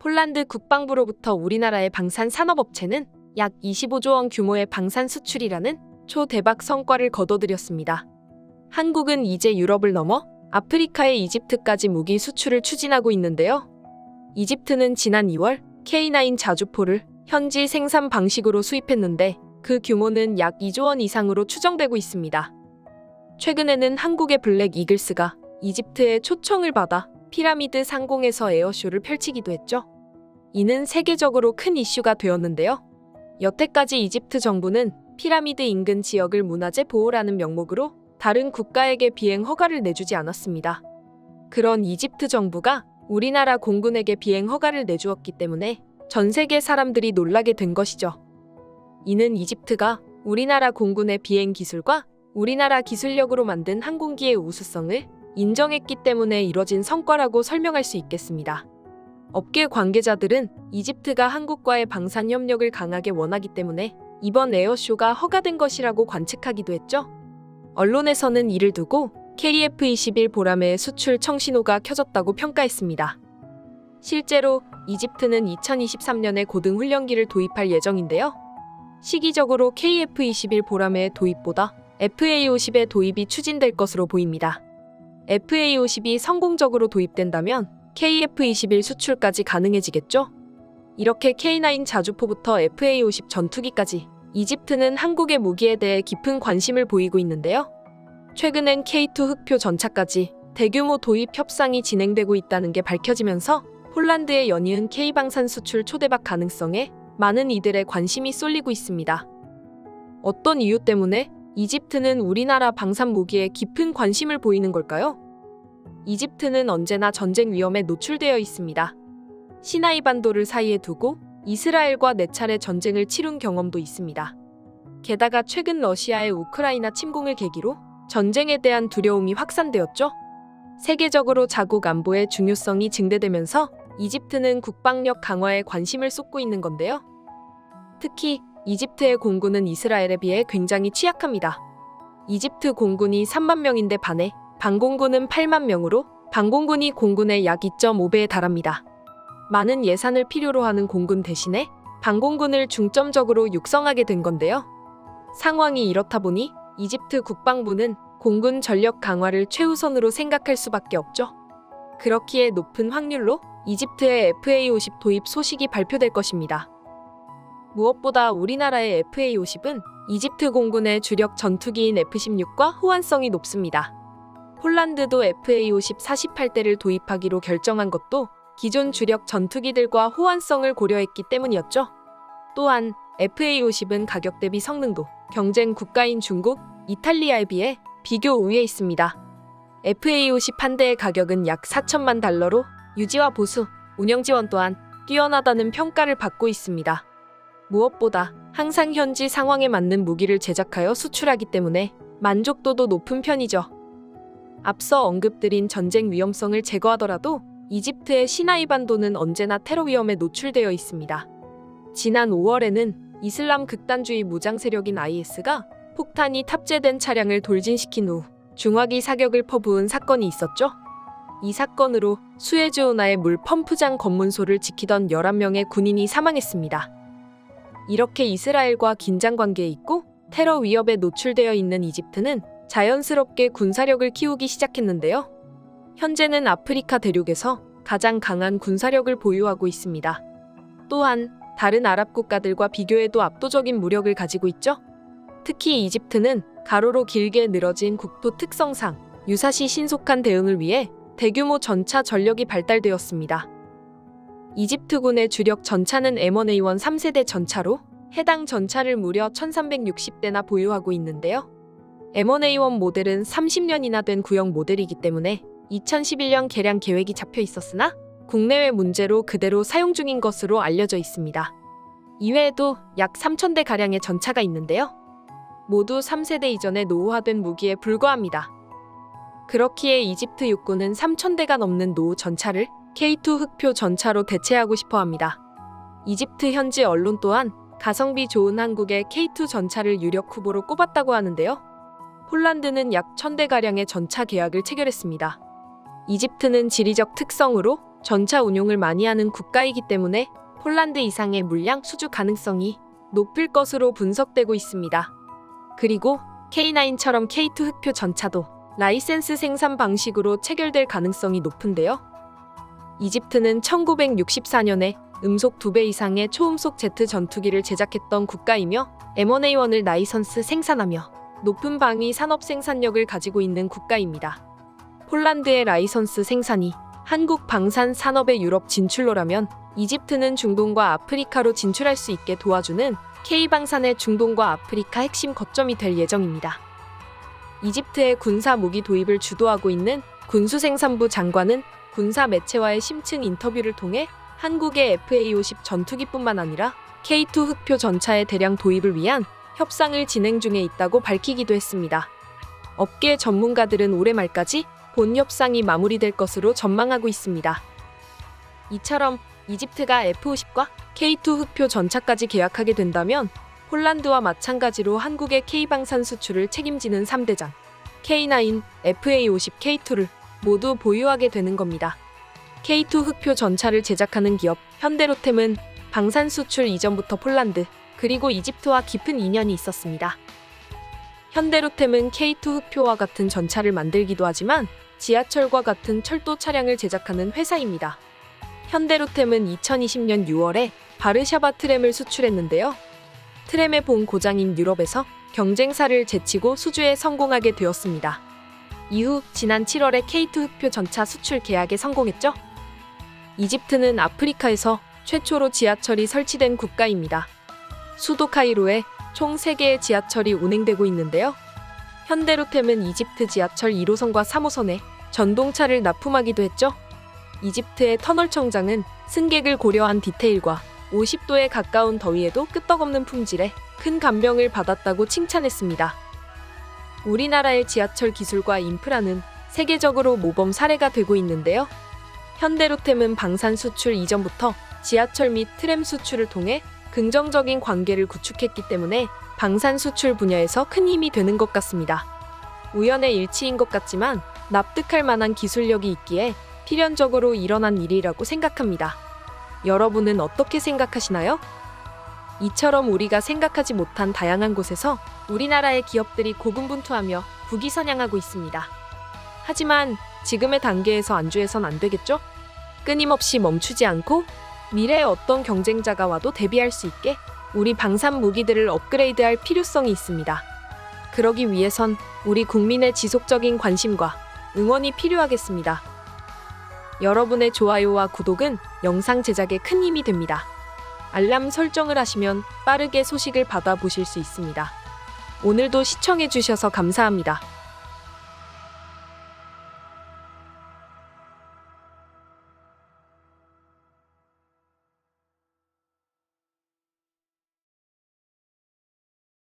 폴란드 국방부로부터 우리나라의 방산 산업업체는 약 25조 원 규모의 방산 수출이라는 초대박 성과를 거둬들였습니다. 한국은 이제 유럽을 넘어 아프리카의 이집트까지 무기 수출을 추진하고 있는데요. 이집트는 지난 2월 K9 자주포를 현지 생산 방식으로 수입했는데 그 규모는 약 2조 원 이상으로 추정되고 있습니다. 최근에는 한국의 블랙 이글스가 이집트의 초청을 받아 피라미드 상공에서 에어쇼를 펼치기도 했죠. 이는 세계적으로 큰 이슈가 되었는데요. 여태까지 이집트 정부는 피라미드 인근 지역을 문화재 보호라는 명목으로 다른 국가에게 비행 허가를 내주지 않았습니다. 그런 이집트 정부가 우리나라 공군에게 비행 허가를 내주었기 때문에 전 세계 사람들이 놀라게 된 것이죠. 이는 이집트가 우리나라 공군의 비행 기술과 우리나라 기술력으로 만든 항공기의 우수성을 인정했기 때문에 이뤄진 성과라고 설명할 수 있겠습니다. 업계 관계자들은 이집트가 한국과의 방산 협력을 강하게 원하기 때문에 이번 에어쇼가 허가된 것이라고 관측하기도 했죠. 언론에서는 이를 두고 KF-21 보라매의 수출 청신호가 켜졌다고 평가했습니다. 실제로 이집트는 2023년에 고등훈련기를 도입할 예정인데요. 시기적으로 KF-21 보라매의 도입보다 FA-50의 도입이 추진될 것으로 보입니다. FA-50이 성공적으로 도입된다면 KF-21 수출까지 가능해지겠죠? 이렇게 K9 자주포부터 FA-50 전투기까지 이집트는 한국의 무기에 대해 깊은 관심을 보이고 있는데요. 최근엔 K2 흑표 전차까지 대규모 도입 협상이 진행되고 있다는 게 밝혀지면서 폴란드의 연이은 K방산 수출 초대박 가능성에 많은 이들의 관심이 쏠리고 있습니다. 어떤 이유 때문에 이집트는 우리나라 방산 무기에 깊은 관심을 보이는 걸까요? 이집트는 언제나 전쟁 위험에 노출되어 있습니다. 시나이 반도를 사이에 두고 이스라엘과 4차례 전쟁을 치룬 경험도 있습니다. 게다가 최근 러시아의 우크라이나 침공을 계기로 전쟁에 대한 두려움이 확산되었죠. 세계적으로 자국 안보의 중요성이 증대되면서 이집트는 국방력 강화에 관심을 쏟고 있는 건데요. 특히 이집트의 공군은 이스라엘에 비해 굉장히 취약합니다. 이집트 공군이 3만 명인데 반해 반공군은 8만 명으로 반공군이 공군의 약 2.5배에 달합니다. 많은 예산을 필요로 하는 공군 대신에 반공군을 중점적으로 육성하게 된 건데요. 상황이 이렇다 보니 이집트 국방부는 공군 전력 강화를 최우선으로 생각할 수밖에 없죠. 그렇기에 높은 확률로 이집트의 FA-50 도입 소식이 발표될 것입니다. 무엇보다 우리나라의 FA-50은 이집트 공군의 주력 전투기인 F-16과 호환성이 높습니다. 폴란드도 FA-50 48대를 도입하기로 결정한 것도 기존 주력 전투기들과 호환성을 고려했기 때문이었죠. 또한 FA-50은 가격 대비 성능도 경쟁 국가인 중국, 이탈리아에 비해 비교 우위에 있습니다. FA-50 한 대의 가격은 약 4천만 달러로 유지와 보수, 운영 지원 또한 뛰어나다는 평가를 받고 있습니다. 무엇보다 항상 현지 상황에 맞는 무기를 제작하여 수출하기 때문에 만족도도 높은 편이죠. 앞서 언급드린 전쟁 위험성을 제거하더라도 이집트의 시나이 반도는 언제나 테러 위험에 노출되어 있습니다. 지난 5월에는 이슬람 극단주의 무장 세력인 IS가 폭탄이 탑재된 차량을 돌진시킨 후 중화기 사격을 퍼부은 사건이 있었죠. 이 사건으로 수에즈 운하의 물 펌프장 검문소를 지키던 11명의 군인이 사망했습니다. 이렇게 이스라엘과 긴장 관계에 있고 테러 위협에 노출되어 있는 이집트는 자연스럽게 군사력을 키우기 시작했는데요. 현재는 아프리카 대륙에서 가장 강한 군사력을 보유하고 있습니다. 또한 다른 아랍 국가들과 비교해도 압도적인 무력을 가지고 있죠. 특히 이집트는 가로로 길게 늘어진 국토 특성상 유사시 신속한 대응을 위해 대규모 전차 전력이 발달되었습니다. 이집트군의 주력 전차는 M1A1 3세대 전차로 해당 전차를 무려 1360대나 보유하고 있는데요. M1A1 모델은 30년이나 된 구형 모델이기 때문에 2011년 개량 계획이 잡혀 있었으나 국내외 문제로 그대로 사용 중인 것으로 알려져 있습니다. 이외에도 약 3,000대 가량의 전차가 있는데요. 모두 3세대 이전의 노후화된 무기에 불과합니다. 그렇기에 이집트 육군은 3,000대가 넘는 노후 전차를 K2 흑표 전차로 대체하고 싶어 합니다. 이집트 현지 언론 또한 가성비 좋은 한국의 K2 전차를 유력 후보로 꼽았다고 하는데요. 폴란드는 약 1,000대가량의 전차 계약을 체결했습니다. 이집트는 지리적 특성으로 전차 운용을 많이 하는 국가이기 때문에 폴란드 이상의 물량 수주 가능성이 높을 것으로 분석되고 있습니다. 그리고 K9처럼 K2 흑표 전차도 라이센스 생산 방식으로 체결될 가능성이 높은데요. 이집트는 1964년에 음속 2배 이상의 초음속 제트 전투기를 제작했던 국가이며 M1A1을 라이선스 생산하며 높은 방위 산업 생산력을 가지고 있는 국가입니다. 폴란드의 라이선스 생산이 한국 방산 산업의 유럽 진출로라면 이집트는 중동과 아프리카로 진출할 수 있게 도와주는 K방산의 중동과 아프리카 핵심 거점이 될 예정입니다. 이집트의 군사 무기 도입을 주도하고 있는 군수생산부 장관은 군사 매체와의 심층 인터뷰를 통해 한국의 FA-50 전투기뿐만 아니라 K2 흑표 전차의 대량 도입을 위한 협상을 진행 중에 있다고 밝히기도 했습니다. 업계 전문가들은 올해 말까지 본 협상이 마무리될 것으로 전망하고 있습니다. 이처럼 이집트가 F-50과 K2 흑표 전차까지 계약하게 된다면 폴란드와 마찬가지로 한국의 K방산 수출을 책임지는 3대장 K9, FA-50, K2를 모두 보유하게 되는 겁니다. K2 흑표 전차를 제작하는 기업 현대로템은 방산 수출 이전부터 폴란드 그리고 이집트와 깊은 인연이 있었습니다. 현대로템은 K2 흑표와 같은 전차를 만들기도 하지만 지하철과 같은 철도 차량을 제작하는 회사입니다. 현대로템은 2020년 6월에 바르샤바 트램을 수출했는데요. 트램의 본 고장인 유럽에서 경쟁사를 제치고 수주에 성공하게 되었습니다. 이후 지난 7월에 K2 흑표 전차 수출 계약에 성공했죠. 이집트는 아프리카에서 최초로 지하철이 설치된 국가입니다. 수도 카이로에 총 3개의 지하철이 운행되고 있는데요. 현대로템은 이집트 지하철 1호선과 3호선에 전동차를 납품하기도 했죠. 이집트의 터널 청장은 승객을 고려한 디테일과 50도에 가까운 더위에도 끄떡없는 품질에 큰 감명을 받았다고 칭찬했습니다. 우리나라의 지하철 기술과 인프라는 세계적으로 모범 사례가 되고 있는데요. 현대로템은 방산 수출 이전부터 지하철 및 트램 수출을 통해 긍정적인 관계를 구축했기 때문에 방산 수출 분야에서 큰 힘이 되는 것 같습니다. 우연의 일치인 것 같지만 납득할 만한 기술력이 있기에 필연적으로 일어난 일이라고 생각합니다. 여러분은 어떻게 생각하시나요? 이처럼 우리가 생각하지 못한 다양한 곳에서 우리나라의 기업들이 고군분투하며 국위선양하고 있습니다. 하지만 지금의 단계에서 안주해선 안 되겠죠? 끊임없이 멈추지 않고 미래의 어떤 경쟁자가 와도 대비할 수 있게 우리 방산 무기들을 업그레이드할 필요성이 있습니다. 그러기 위해선 우리 국민의 지속적인 관심과 응원이 필요하겠습니다. 여러분의 좋아요와 구독은 영상 제작에 큰 힘이 됩니다. 알람 설정을 하시면 빠르게 소식을 받아보실 수 있습니다. 오늘도 시청해주셔서 감사합니다.